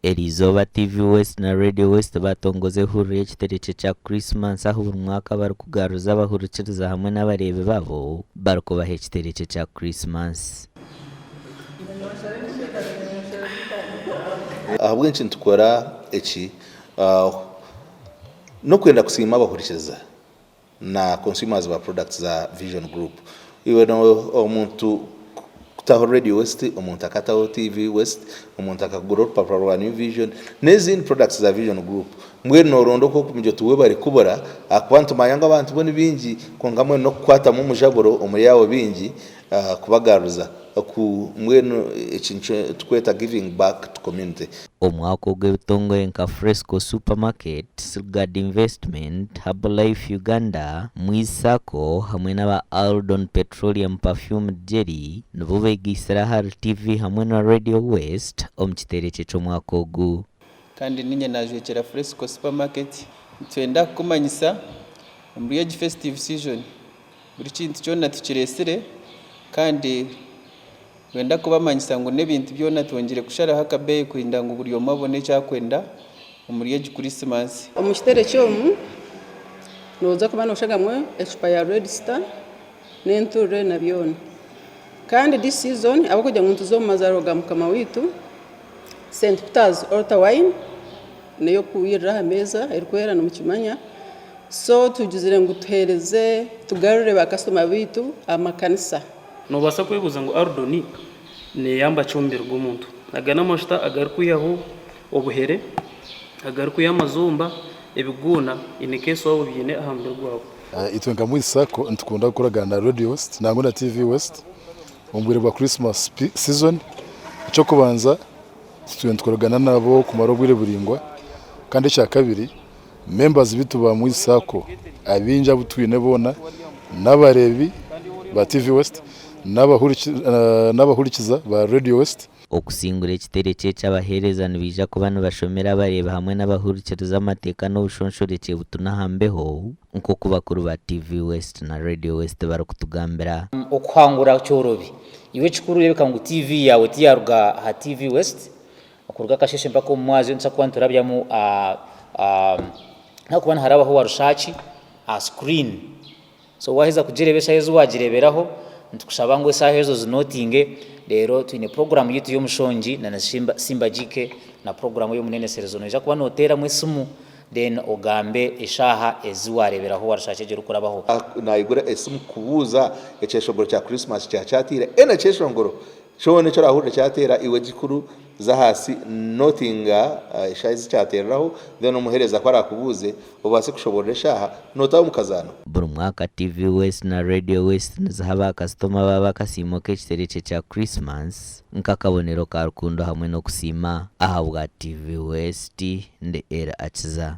Elizoba TV West na Radio West batongoze huriro y'ekitereke cya Christmas aho buri mwaka bari kugaruza abahurikiriza hamwe n'abarebe babo bari kubaha ekitereke cya Christmas. Ahabwe nchi tukora eki no kwenda kusima abahurikiriza na consumers ba products za Vision Group. Iwe no omuntu kutaho Radio West, omuntu akataho TV West, omuntu akagura urupapuro rwa New Vision n'izindi products za Vision Group. Mwe norondo ko kumije tuwe bari kubora akwantu mayanga abantu bone bingi kongamwe no kwata mu mujaburo omuri yawo bingi kubagaruza ku mweno echinche tukweta giving back to community. Omwaka ogw'ebitongo nka Fresco Supermarket, Silgard Investment, Herbalife Uganda, Mwisako hamwe n'aba Aldon Petroleum Perfume Jelly nibo begisira hari TV hamwe na Radio West omukitereke cy'omwaka ogu. Kandi ninye najwekera Fresco Supermarket twenda kumanyisa muri festive season buri kintu cyonna tukiresire kandi wenda kubamanyisa ngo n'ebintu byona twongere kushara hakabe kurinda ngo buri yomabone cyakwenda muri Christmas. Omukitere cyomu noza kubana ushagamwe expire red star n'enture na byona kandi this season abakujya ngo tuzomazaro gamukama witu St Peter's Altar Wine neyo kuwira meza erikwera no mukimanya so tujuzire ngo tuhereze tugarure bakasoma bitu amakanisa no basa kwibuza ngo Ardoni ne yamba chombera gumuntu agana mashita agarkuyaho obuhere agarkuyamazumba ebiguna inekeso wabo byine ahambere gwabo. Itwenga Mwisako ntukunda kuragana Radio West nango na TV West ombwire bwa Christmas season cyo kubanza twentukoragana nabo ku marobwire buringwa kandi cya kabiri members bitu ba Mwisako abinja butwine bona n'abarebi ba TV West n'abahurikiza ba Radio West okusingura ekitereke cy'abahereza nibija ku bana bashomera bareba hamwe n'abahurikiriza amateka n'ubushonshoreke butunahambeho nko kubakuru ba TV West na Radio West barokutugambira okuhangura cyorobi iwe chikuru yebeka ngo TV yawe tiyaruga ha TV West akuruga kasheshe mpaka umwazi nsa kwantura byamu nakubana harabaho warushachi a screen so waheza kujirebesha yezu wajireberaho ntukushaba ngo saha ezo zinotinge rero twine program yitu yo mushonji na Simba Jike na program yo munene serezo no kuba notera mwisumu then ogambe eshaha eziwareberaho warashakije rukurabaho nayigura esimu kubuza eceshongoro cya Christmas cyatira ena ceshongoro shone cyo rahurira cyatera iwe gikuru za hasi notinga ishayizi cyateraho then umuhereza ko arakubuze ubase kushobora shaha nota umukazano. Buri mwaka TV West na Radio West nizahaba customer baba kasimoke ekitereke cya Christmas nkakabonero ka rukundo hamwe no kusima ahabwa TV West nde era akiza.